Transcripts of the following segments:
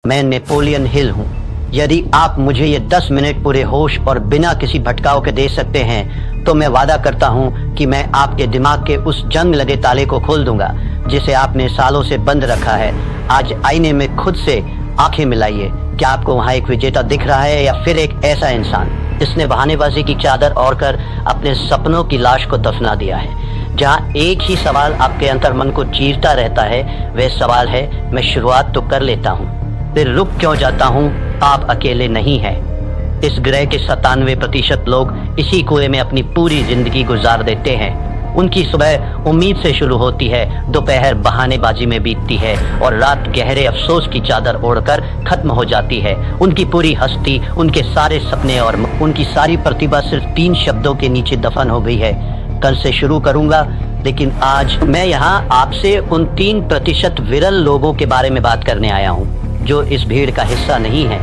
मैं Napoleon Hill हूँ। यदि आप मुझे ये 10 मिनट पूरे होश और बिना किसी भटकाव के दे सकते हैं तो मैं वादा करता हूँ कि मैं आपके दिमाग के उस जंग लगे ताले को खोल दूंगा जिसे आपने सालों से बंद रखा है। आज आईने में खुद से आंखें मिलाइए। क्या आपको वहाँ एक विजेता दिख रहा है या फिर एक ऐसा इंसान जिसने बहानेबाजी की चादर ओढ़कर अपने सपनों की लाश को दफना दिया है। जहाँ एक ही सवाल आपके अंतर्मन को चीरता रहता है, वह सवाल है, मैं शुरुआत तो कर लेता हूँ, फिर रुक क्यों जाता हूँ। आप अकेले नहीं हैं। इस ग्रह के 97% लोग इसी कुएं में अपनी पूरी जिंदगी गुजार देते हैं। उनकी सुबह उम्मीद से शुरू होती है, दोपहर बहानेबाजी में बीतती है और रात गहरे अफसोस की चादर ओढ़कर खत्म हो जाती है। उनकी पूरी हस्ती, उनके सारे सपने और उनकी सारी प्रतिभा सिर्फ 3 शब्दों के नीचे दफन हो गई है। कल से शुरू करूंगा, लेकिन आज मैं यहाँ आपसे उन 3% विरल लोगों के बारे में बात करने आया हूँ जो इस भीड़ का हिस्सा नहीं है।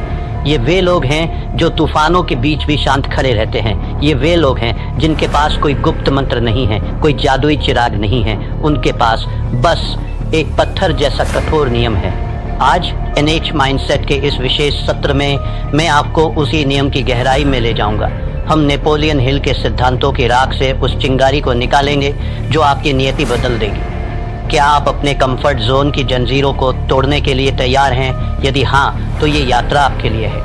ये वे लोग हैं जो तूफानों के बीच भी शांत खड़े रहते हैं। ये वे लोग हैं जिनके पास कोई गुप्त मंत्र नहीं है, कोई जादुई चिराग नहीं है। उनके पास बस एक पत्थर जैसा कठोर नियम है। आज NH माइंडसेट के इस विशेष सत्र में मैं आपको उसी नियम की गहराई में ले जाऊंगा। हम नेपोलियन हिल के सिद्धांतों की राख से उस चिंगारी को निकालेंगे जो आपकी नियति बदल देगी। क्या आप अपने कंफर्ट जोन की जंजीरों को तोड़ने के लिए तैयार हैं? यदि हाँ, तो ये यात्रा आपके लिए है।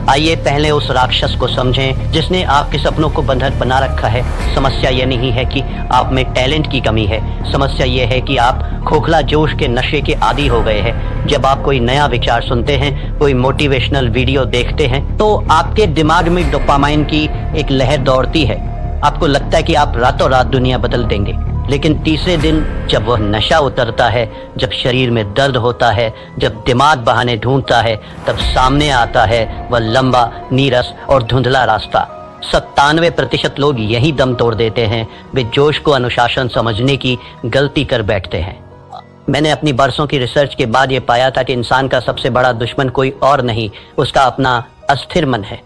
आइए पहले उस राक्षस को समझें जिसने आपके सपनों को बंधक बना रखा है। समस्या ये नहीं है कि आप में टैलेंट की कमी है, समस्या ये है कि आप खोखला जोश के नशे के आदी हो गए हैं। जब आप कोई नया विचार सुनते हैं, कोई मोटिवेशनल वीडियो देखते हैं, तो आपके दिमाग में डोपामाइन की एक लहर दौड़ती है। आपको लगता है कि आप रातों रात दुनिया बदल देंगे। लेकिन तीसरे दिन जब वह नशा उतरता है, जब शरीर में दर्द होता है, जब दिमाग बहाने ढूंढता है, तब सामने आता है वह लंबा, नीरस और धुंधला रास्ता। 97% लोग यही दम तोड़ देते हैं। वे जोश को अनुशासन समझने की गलती कर बैठते हैं। मैंने अपनी बरसों की रिसर्च के बाद ये पाया था कि इंसान का सबसे बड़ा दुश्मन कोई और नहीं, उसका अपना अस्थिर मन है।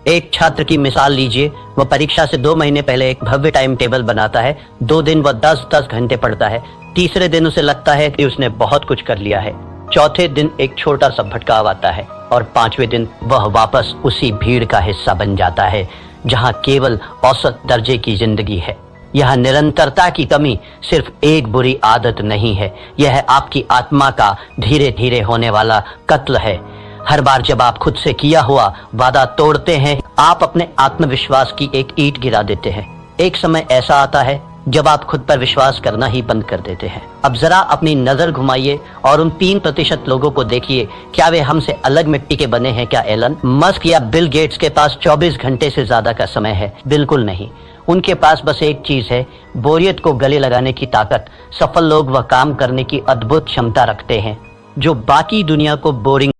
एक छात्र की मिसाल लीजिए। वह परीक्षा से 2 महीने पहले एक भव्य टाइम टेबल बनाता है। 2 दिन वह 10-10 घंटे पढ़ता है। तीसरे दिन उसे लगता है कि उसने बहुत कुछ कर लिया है। चौथे दिन एक छोटा सा भटकाव आता है और 5वें दिन वह वापस उसी भीड़ का हिस्सा बन जाता है जहां केवल औसत दर्जे की जिंदगी है। यह निरंतरता की कमी सिर्फ एक बुरी आदत नहीं है, यह आपकी आत्मा का धीरे धीरे होने वाला कत्ल है। हर बार जब आप खुद से किया हुआ वादा तोड़ते हैं, आप अपने आत्मविश्वास की एक ईंट गिरा देते हैं। एक समय ऐसा आता है जब आप खुद पर विश्वास करना ही बंद कर देते हैं। अब जरा अपनी नजर घुमाइए और उन 3% लोगों को देखिए। क्या वे हमसे अलग मिट्टी के बने हैं? क्या एलन मस्क या बिल गेट्स के पास 24 घंटे से ज्यादा का समय है? बिल्कुल नहीं। उनके पास बस एक चीज है, बोरियत को गले लगाने की ताकत। सफल लोग वह काम करने की अद्भुत क्षमता रखते हैं जो बाकी दुनिया को बोरिंग